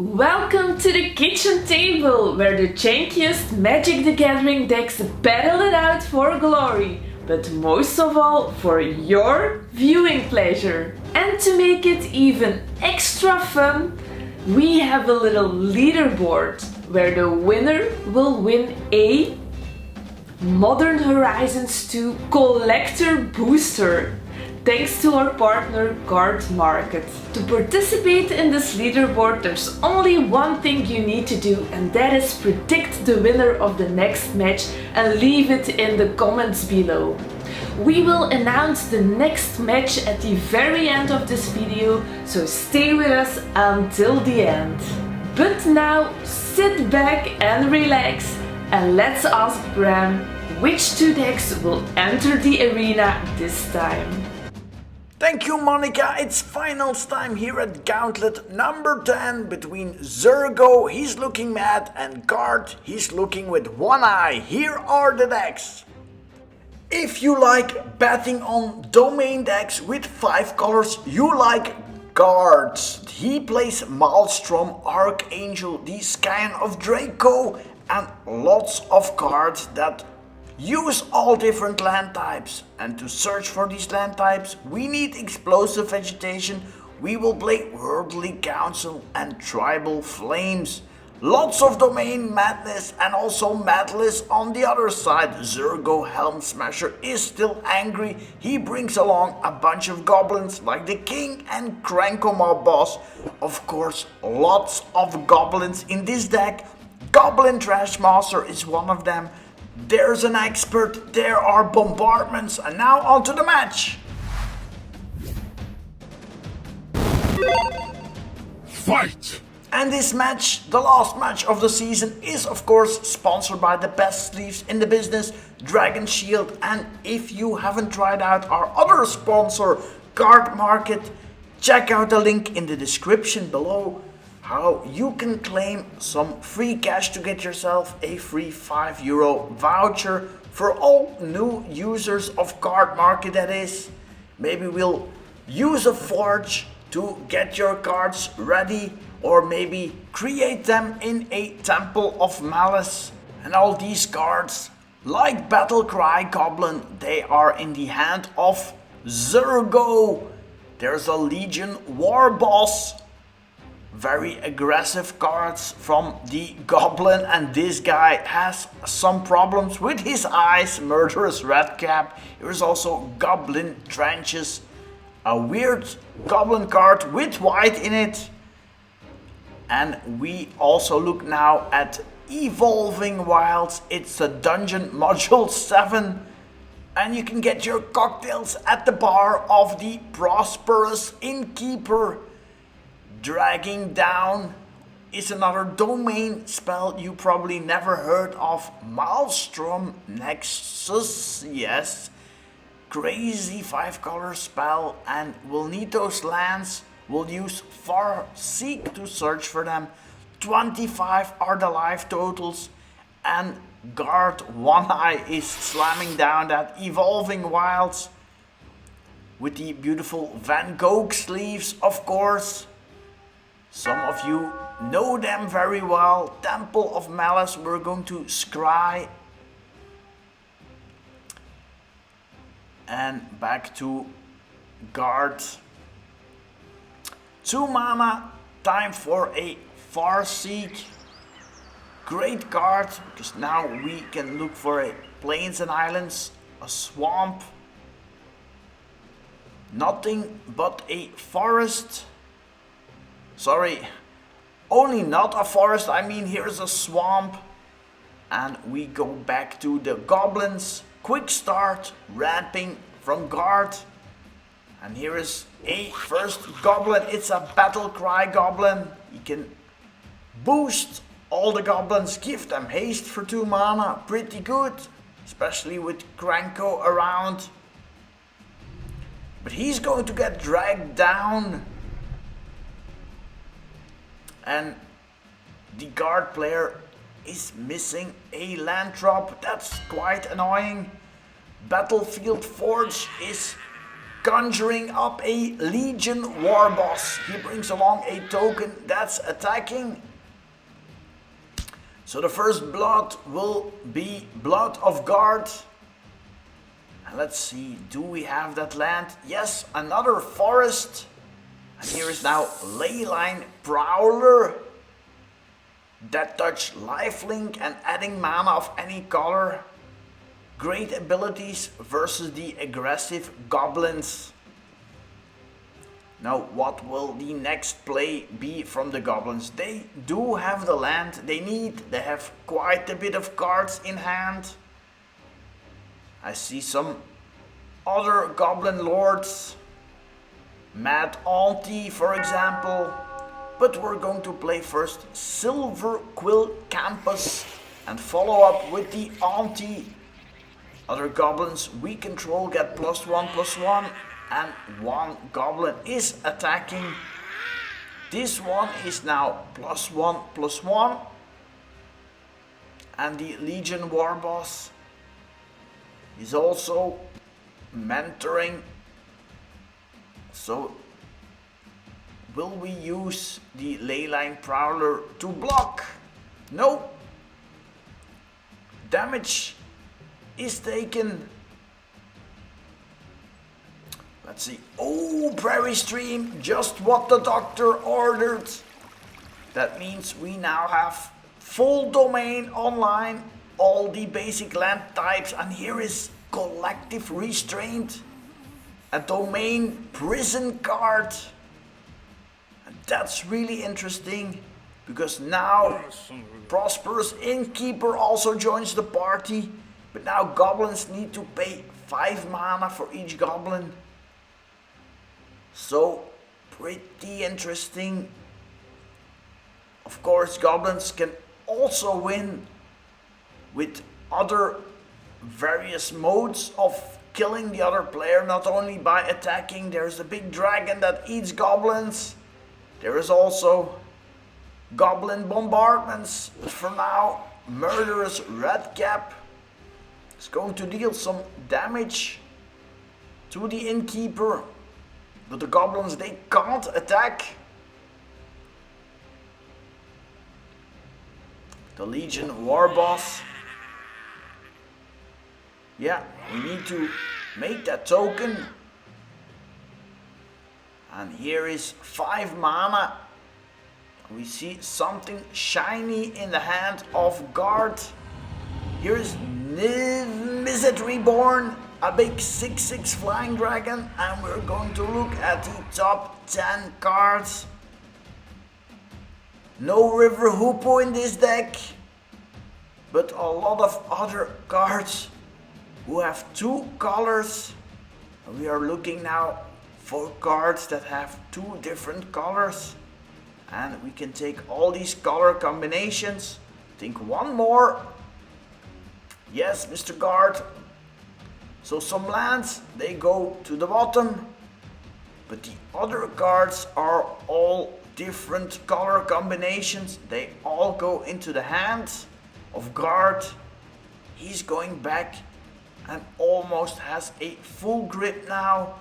Welcome to the kitchen table, where the jankiest Magic the Gathering decks battle it out for glory, but most of all for your viewing pleasure. And to make it even extra fun, we have a little leaderboard, where the winner will win a Modern Horizons 2 Collector Booster, thanks to our partner CARDMARKET. To participate in this leaderboard, there's only one thing you need to do, and that is predict the winner of the next match and leave it in the comments below. We will announce the next match at the very end of this video, so stay with us until the end. But now sit back and relax, and let's ask Bram which two decks will enter the arena this time. Thank you, Monica. It's finals time here at Gauntlet number 10 between Zurgo, he's looking mad, and Garth, he's looking with one eye. Here are the decks. If you like betting on domain decks with 5 colors, you like Garth. He plays Maelstrom, Archangel, the Scion of Draco, and lots of cards that use all different land types, and to search for these land types we need explosive vegetation. We will play Worldly Council and Tribal Flames. Lots of domain madness and also madness on the other side. Zurgo Helmsmasher is still angry. He brings along a bunch of goblins like the King and Crankomob boss. Of course, lots of goblins in this deck. Goblin Trashmaster is one of them. There's an expert, there are bombardments, and now on to the match! Fight! And this match, the last match of the season, is of course sponsored by the best sleeves in the business, Dragon Shield. And if you haven't tried out our other sponsor, CARDMARKET, check out the link in the description below, how you can claim some free cash to get yourself a free €5 voucher for all new users of CARDMARKET, that is. Maybe we'll use a forge to get your cards ready, or maybe create them in a Temple of Malice. And all these cards, like Battle Cry Goblin, they are in the hand of Zurgo. There's a Legion War Boss. Very aggressive cards from the Goblin, and this guy has some problems with his eyes. Murderous Redcap. Here's also Goblin Trenches, a weird Goblin card with white in it. And we also look now at Evolving Wilds. It's a dungeon module 7, and you can get your cocktails at the bar of the Prosperous Innkeeper. Dragging Down is another domain spell you probably never heard of. Maelstrom Nexus, yes. Crazy 5-color spell, and we'll need those lands. We'll use Farseek to search for them. 25 are the life totals, and Garth One Eye is slamming down that Evolving Wilds with the beautiful Van Gogh sleeves, of course. Some of you know them very well. Temple of Malice, we're going to scry. And back to Garth. 2 mana, time for a Farseek. Great card, because now we can look for a Plains and Islands, a swamp. Nothing but a forest. Sorry, only not a forest, I mean here's a swamp. And we go back to the goblins. Quick start, ramping from Garth. And here is a first goblin, it's a Battle Cry Goblin. You can boost all the goblins, give them haste for 2 mana, pretty good. Especially with Cranko around. But he's going to get dragged down. And the Garth player is missing a land drop. That's quite annoying. Battlefield Forge is conjuring up a Legion War Boss. He brings along a token that's attacking. So the first blood will be Blood of Garth. And let's see, do we have that land? Yes, another forest. And here is now Leyline Prowler. Death Touch, Lifelink and adding mana of any color. Great abilities versus the aggressive goblins. Now what will the next play be from the goblins? They do have the land they have quite a bit of cards in hand. I see some other goblin lords. Mad Auntie for example. But we're going to play first Silver Quill Campus and follow up with the Auntie. Other goblins we control get +1/+1 and one goblin is attacking. This one is now +1/+1 and the Legion War Boss is also mentoring. So will we use the Leyline Prowler to block? No. Damage is taken. Let's see. Oh, Prairie Stream, just what the doctor ordered. That means we now have full domain online, all the basic land types, and here is Collective Restraint, a domain prison card. And that's really interesting because now Prosperous Innkeeper also joins the party, but now goblins need to pay 5 mana for each goblin. So pretty interesting. Of course, goblins can also win with other various modes of killing the other player, not only by attacking. There's a big dragon that eats goblins. There is also goblin bombardments. But for now, Murderous Redcap is going to deal some damage to the Innkeeper. But the goblins, they can't attack. The Legion War Boss. Yeah, we need to make that token. And here is 5 mana. We see something shiny in the hand of Garth. Here is Niv Reborn, a big 6/6 flying dragon, and we're going to look at the top 10 cards. No River Hoopoe in this deck, but a lot of other cards who have 2 colors. We are looking now for cards that have 2 different colors, and we can take all these color combinations. Think one more. Yes, Mr. Garth. So some lands, they go to the bottom, but the other cards are all different color combinations. They all go into the hands of Garth. He's going back and almost has a full grip now.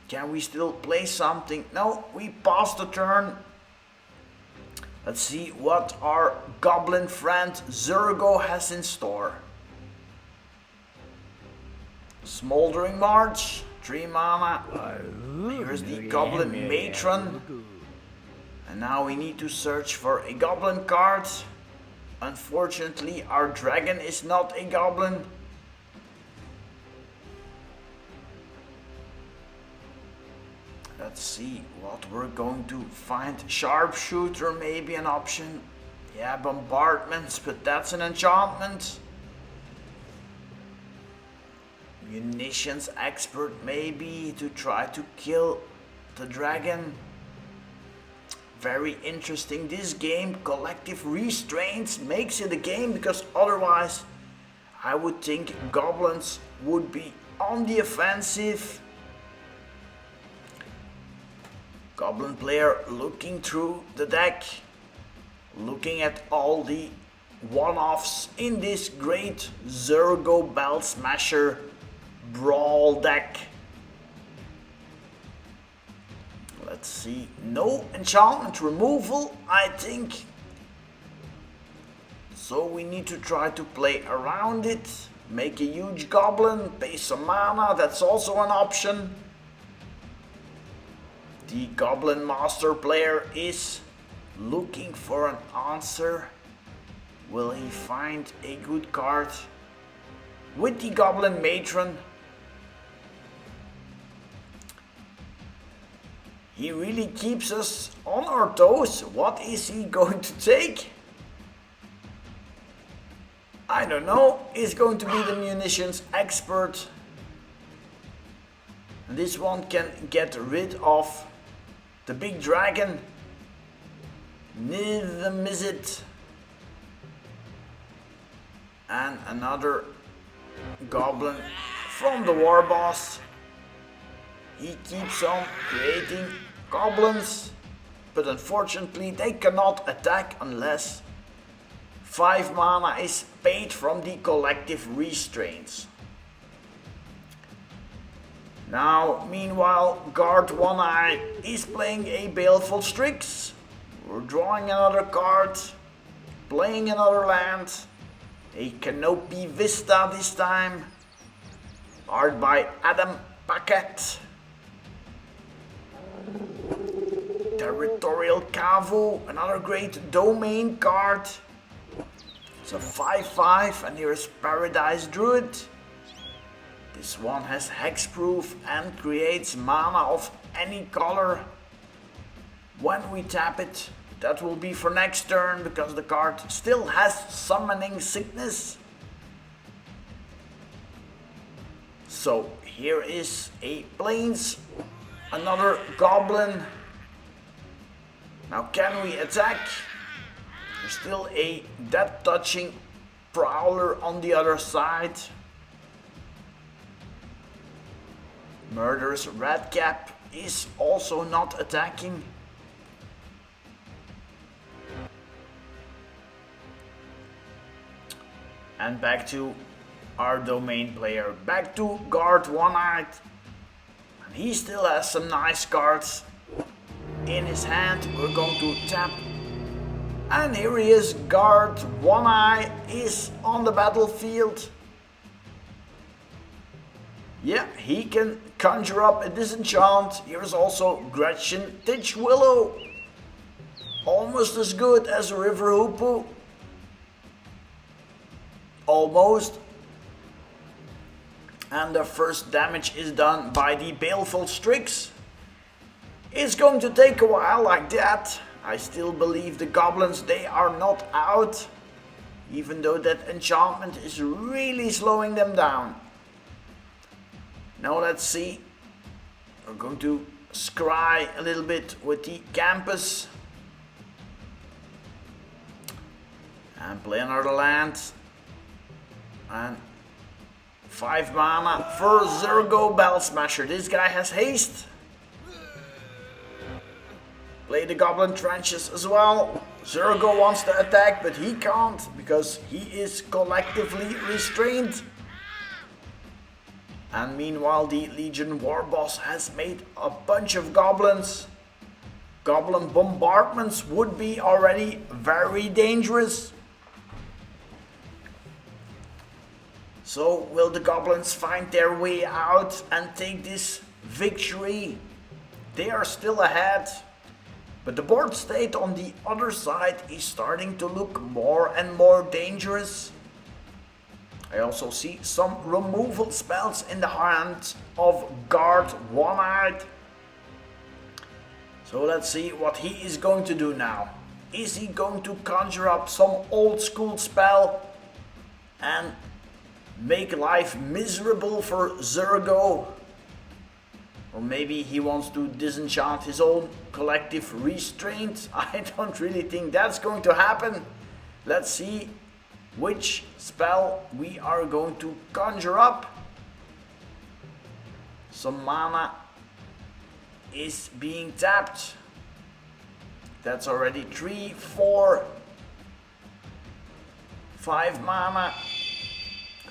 Can we still play something? No, we passed the turn. Let's see what our goblin friend Zurgo has in store. Smoldering March, 3 mana. Here's the Goblin Matron. And now we need to search for a goblin card. Unfortunately, our dragon is not a goblin. Let's see what we're going to find. Sharpshooter may be an option. Yeah, bombardments, but that's an enchantment. Munitions expert maybe to try to kill the dragon. Very interesting this game. Collective Restraints makes it a game, because otherwise I would think goblins would be on the offensive. Goblin player looking through the deck, looking at all the one-offs in this great Zurgo Helmsmasher Brawl deck. Let's see, no enchantment removal, I think. So we need to try to play around it. Make a huge goblin, pay some mana, that's also an option. The Goblin Master player is looking for an answer. Will he find a good card? With the Goblin Matron, he really keeps us on our toes. What is he going to take? I don't know. He's going to be the munitions expert. This one can get rid of the big dragon. Neither miss it. And another goblin from the war boss. He keeps on creating goblins, but unfortunately they cannot attack unless 5 mana is paid from the collective restraints. Now, meanwhile, Garth One Eye is playing a Baleful Strix. We're drawing another card, playing another land, a Canopy Vista this time, art by Adam Paquette. Territorial Cavu, another great domain card. It's a 5/5 and here's Paradise Druid. This one has hexproof and creates mana of any color. When we tap it, that will be for next turn because the card still has Summoning Sickness. So here is a Plains, another Goblin. Now can we attack? There's still a Death Touching Prowler on the other side. Murderous Redcap is also not attacking. And back to our domain player, back to Garth One Eye. And he still has some nice cards in his hand. We're going to tap. And here he is, Garth One Eye is on the battlefield. Yeah, he can conjure up a disenchant. Here's also Gretchen Titchwillow. Almost as good as River Hoopoe. Almost. And the first damage is done by the Baleful Strix. It's going to take a while like that. I still believe the goblins, they are not out. Even though that enchantment is really slowing them down. Now let's see. We're going to scry a little bit with the campus. And play another land. And 5 mana for Zurgo Helmsmasher. This guy has haste. Play the Goblin Trenches as well. Zurgo wants to attack, but he can't because he is collectively restrained. And meanwhile, the Legion War Boss has made a bunch of goblins. Goblin bombardments would be already very dangerous. So will the goblins find their way out and take this victory? They are still ahead. But the board state on the other side is starting to look more and more dangerous. I also see some removal spells in the hands of Garth One Eye. So let's see what he is going to do now. Is he going to conjure up some old school spell and make life miserable for Zurgo? Or maybe he wants to disenchant his own collective restraint. I don't really think that's going to happen. Let's see which spell we are going to conjure up. Some mana is being tapped. That's already 3, 4, 5 mana.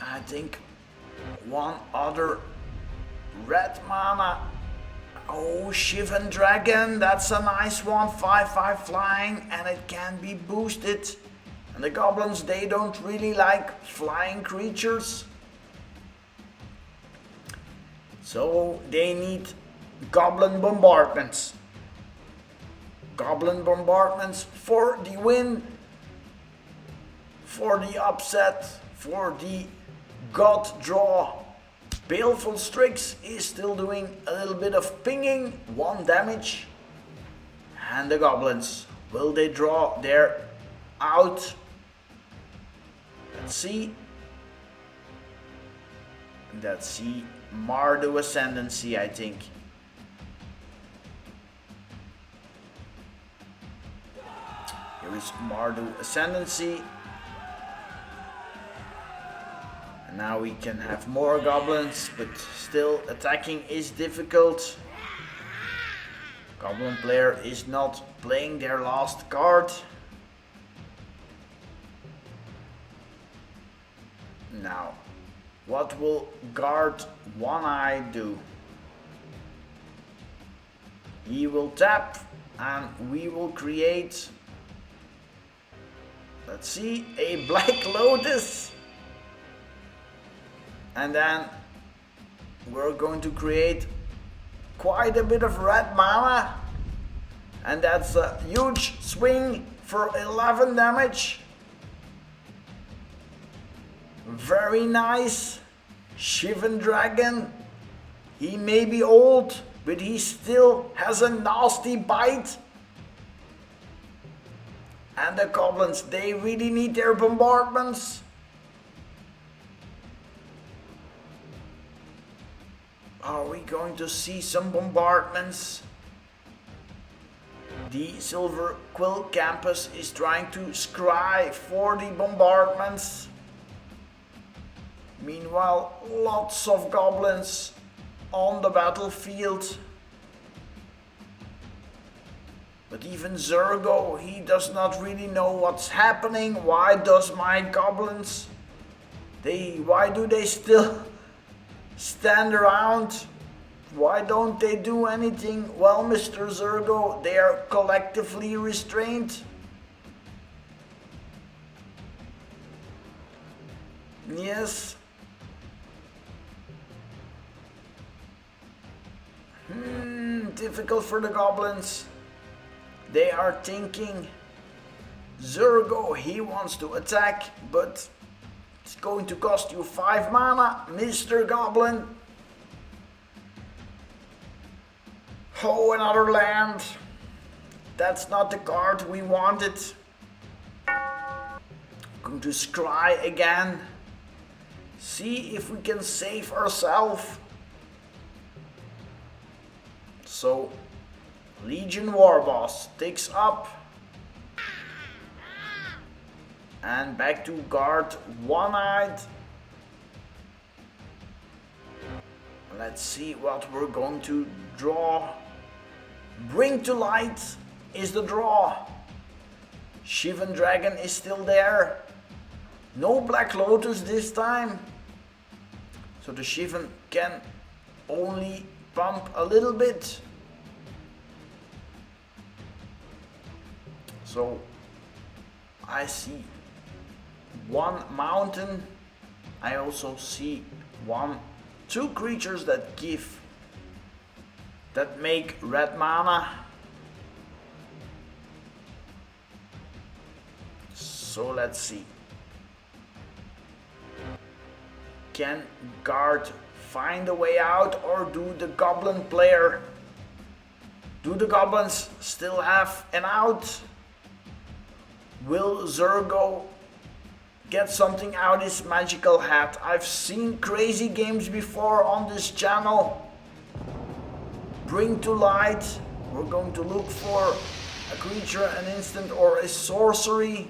I think one other red mana. Oh, Shivan Dragon, that's a nice one. 5/5 flying, and it can be boosted. And the goblins, they don't really like flying creatures. So they need goblin bombardments. Goblin bombardments for the win, for the upset, for the god draw. Baleful Strix is still doing a little bit of pinging, 1 damage. And the goblins, will they draw their out? Let's see. Let's see. Mardu Ascendancy, I think. Here is Mardu Ascendancy. And now we can have more goblins, but still attacking is difficult. Goblin player is not playing their last card. Now, what will Garth One Eye do? He will tap and we will create, let's see, a Black Lotus. And then we're going to create quite a bit of red mana. And that's a huge swing for 11 damage. Very nice. Shivan Dragon. He may be old, but he still has a nasty bite. And the goblins, they really need their bombardments. Are we going to see some bombardments? The Silver Quill Campus is trying to scry for the bombardments. Meanwhile, lots of goblins on the battlefield. But even Zurgo, he does not really know what's happening. Why does my goblins, why do they still stand around? Why don't they do anything? Well, Mr. Zurgo, they are collectively restrained. Yes. Difficult for the goblins. They are thinking. Zurgo, he wants to attack, but it's going to cost you 5 mana, Mr. Goblin. Oh, another land. That's not the card we wanted. Going to scry again. See if we can save ourselves. So, Legion Warboss takes up. And back to Garth One-Eyed. Let's see what we're going to draw. Bring to Light is the draw. Shivan Dragon is still there. No Black Lotus this time. So the Shivan can only pump a little bit. So I see 1 mountain. I also see 2 creatures that make red mana. So let's see. Can Garth find a way out, or do the goblin player? Do the goblins still have an out? Will Zurgo get something out his magical hat? I've seen crazy games before on this channel. Bring to Light. We're going to look for a creature, an instant, or a sorcery.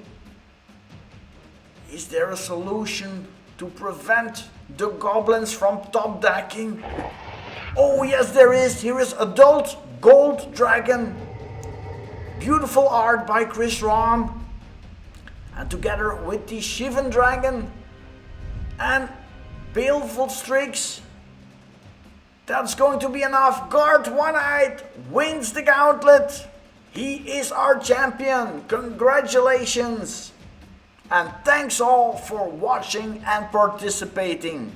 Is there a solution to prevent the goblins from top decking? Oh yes, there is. Here is Adult Gold Dragon. Beautiful art by Chris Ron. And together with the Shivan Dragon and Baleful Strix, That's going to be enough. Garth One-Eyed wins the Gauntlet. He is our champion. Congratulations. And thanks all for watching and participating.